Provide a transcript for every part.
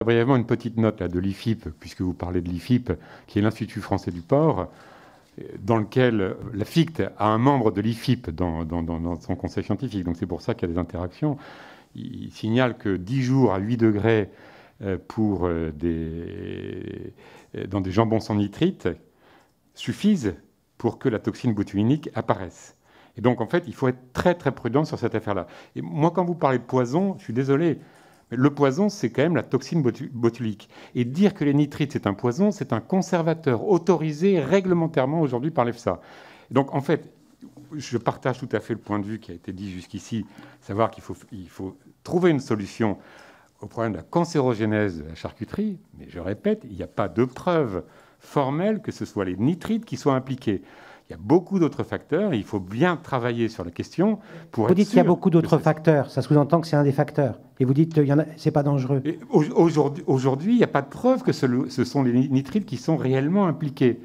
Brièvement, une petite note là, de l'IFIP, puisque vous parlez de l'IFIP, qui est l'Institut français du porc, dans lequel la FICT a un membre de l'IFIP dans son conseil scientifique. Donc c'est pour ça qu'il y a des interactions. Il signale que 10 jours à 8 degrés dans des jambons sans nitrite suffisent pour que la toxine botulinique apparaisse. Et donc, en fait, il faut être très, très prudent sur cette affaire-là. Et moi, quand vous parlez de poison, je suis désolé, mais le poison, c'est quand même la toxine botulique. Et dire que les nitrites, c'est un poison, c'est un conservateur autorisé réglementairement aujourd'hui par l'EFSA. Donc, en fait, je partage tout à fait le point de vue qui a été dit jusqu'ici, savoir qu'il faut trouver une solution au problème de la cancérogénèse de la charcuterie. Mais je répète, il n'y a pas de preuve formelle que ce soit les nitrites qui soient impliqués. Il y a beaucoup d'autres facteurs et il faut bien travailler sur la question pour être sûr. Vous dites qu'il y a beaucoup d'autres facteurs, ça sous-entend que c'est un des facteurs. Et vous dites que c'est pas dangereux. Aujourd'hui, il n'y a pas de preuve que ce sont les nitrites qui sont réellement impliqués.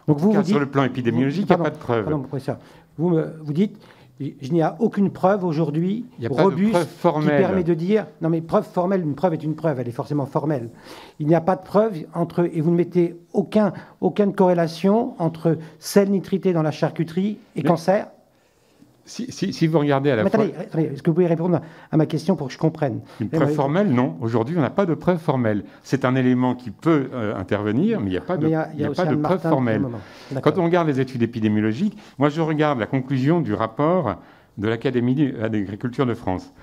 Donc vous dites, sur le plan épidémiologique, il n'y a pas de preuve. Pardon, professeur. Vous dites, il n'y a aucune preuve aujourd'hui robuste qui permet de dire... Non, mais preuve formelle, une preuve est une preuve, elle est forcément formelle. Il n'y a pas de preuve et vous ne mettez aucune corrélation entre sel nitrité dans la charcuterie et cancer. Si vous regardez à la fois... Attendez, est-ce que vous pouvez répondre à ma question pour que je comprenne? Une preuve formelle, non. Aujourd'hui, on n'a pas de preuve formelle. C'est un élément qui peut intervenir, mais il n'y a pas de preuve formelle. Quand on regarde les études épidémiologiques, moi je regarde la conclusion du rapport de l'Académie d'agriculture de France.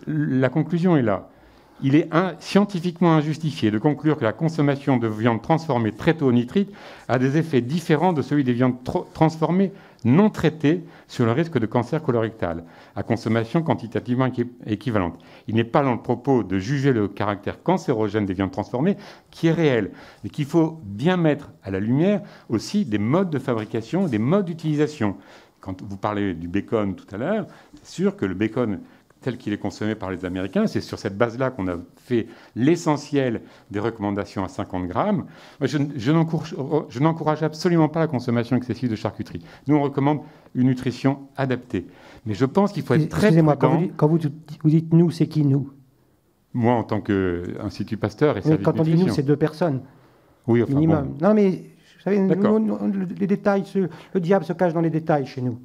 La conclusion est là. Il est scientifiquement injustifié de conclure que la consommation de viande transformée très tôt au nitrite a des effets différents de celui des viandes transformées non traitées sur le risque de cancer colorectal, à consommation quantitativement équivalente. Il n'est pas dans le propos de juger le caractère cancérogène des viandes transformées, qui est réel, mais qu'il faut bien mettre à la lumière aussi des modes de fabrication, des modes d'utilisation. Quand vous parlez du bacon tout à l'heure, c'est sûr que le bacon tel qu'il est consommé par les Américains. C'est sur cette base-là qu'on a fait l'essentiel des recommandations à 50 grammes. Je n'encourage absolument pas la consommation excessive de charcuterie. Nous, on recommande une nutrition adaptée. Mais je pense qu'il faut être très prudent. Excusez-moi, quand vous dites « nous », c'est qui « nous » ? Moi, en tant qu'Institut Pasteur et service quand on dit « nous », c'est 2 personnes. Oui, enfin minimum. Bon. Non, mais vous savez, les détails, le diable se cache dans les détails chez nous.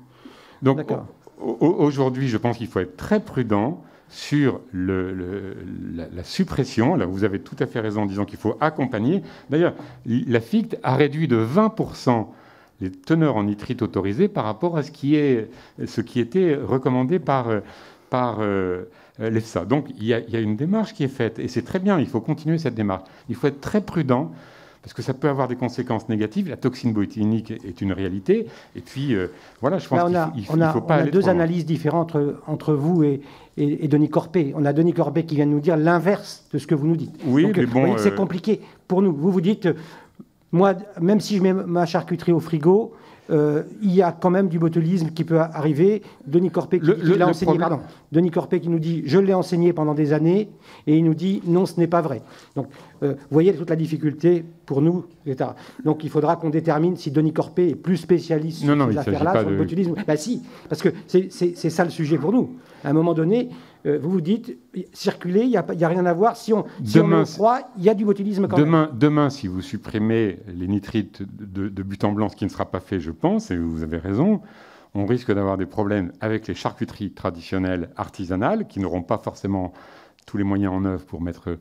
Donc, aujourd'hui, je pense qu'il faut être très prudent sur la suppression. Là, vous avez tout à fait raison en disant qu'il faut accompagner. D'ailleurs, la FICT a réduit de 20% les teneurs en nitrite autorisées par rapport à ce qui était recommandé par l'EFSA. Donc, il y a une démarche qui est faite, et c'est très bien, il faut continuer cette démarche. Il faut être très prudent, parce que ça peut avoir des conséquences négatives. La toxine botulinique est une réalité. Et puis, voilà, je pense qu'il ne faut pas aller trop loin. On a 2 analyses différentes entre vous et Denis Corpet. On a Denis Corpet qui vient de nous dire l'inverse de ce que vous nous dites. Oui, donc, mais bon... c'est compliqué pour nous. Vous dites, moi, même si je mets ma charcuterie au frigo, il y a quand même du botulisme qui peut arriver. Denis Corpet Denis Corpet qui nous dit « je l'ai enseigné pendant des années » et il nous dit « non, ce n'est pas vrai ». Donc, vous voyez toute la difficulté pour nous, etc. Donc, il faudra qu'on détermine si Denis Corpet est plus spécialiste sur ces affaires-là, sur le botulisme. Ben si, parce que c'est ça le sujet pour nous. À un moment donné, vous vous dites « circuler, il n'y a rien à voir. Si on le croit, il y a du botulisme quand même ». Demain, si vous supprimez les nitrites de but en blanc, ce qui ne sera pas fait, je pense, et vous avez raison, on risque d'avoir des problèmes avec les charcuteries traditionnelles artisanales qui n'auront pas forcément tous les moyens en œuvre pour être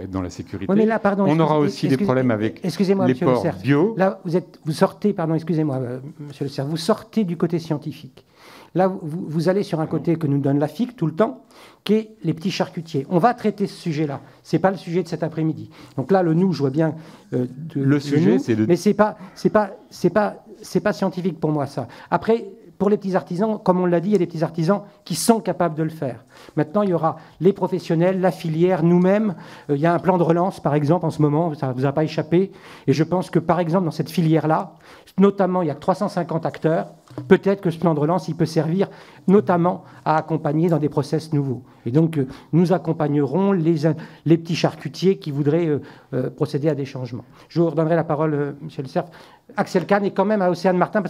dans la sécurité. Oui, mais là, pardon, on aura aussi des problèmes avec les porcs bio. Là, vous sortez, pardon, excusez-moi, monsieur Le Cerf, vous sortez du côté scientifique. Là, vous allez sur un côté que nous donne la FIC tout le temps, qui est les petits charcutiers. On va traiter ce sujet-là. Ce n'est pas le sujet de cet après-midi. Donc là, le nous, je vois bien le sujet, c'est mais c'est pas scientifique pour moi, ça. Après, pour les petits artisans, comme on l'a dit, il y a des petits artisans qui sont capables de le faire. Maintenant, il y aura les professionnels, la filière, nous-mêmes. Il y a un plan de relance, par exemple, en ce moment, ça ne vous a pas échappé. Et je pense que, par exemple, dans cette filière-là, notamment, il y a 350 acteurs. Peut-être que ce plan de relance, il peut servir notamment à accompagner dans des process nouveaux. Et donc, nous accompagnerons les petits charcutiers qui voudraient procéder à des changements. Je vous redonnerai la parole, monsieur Le Cerf. Axel Kahn est quand même à Océane Martin.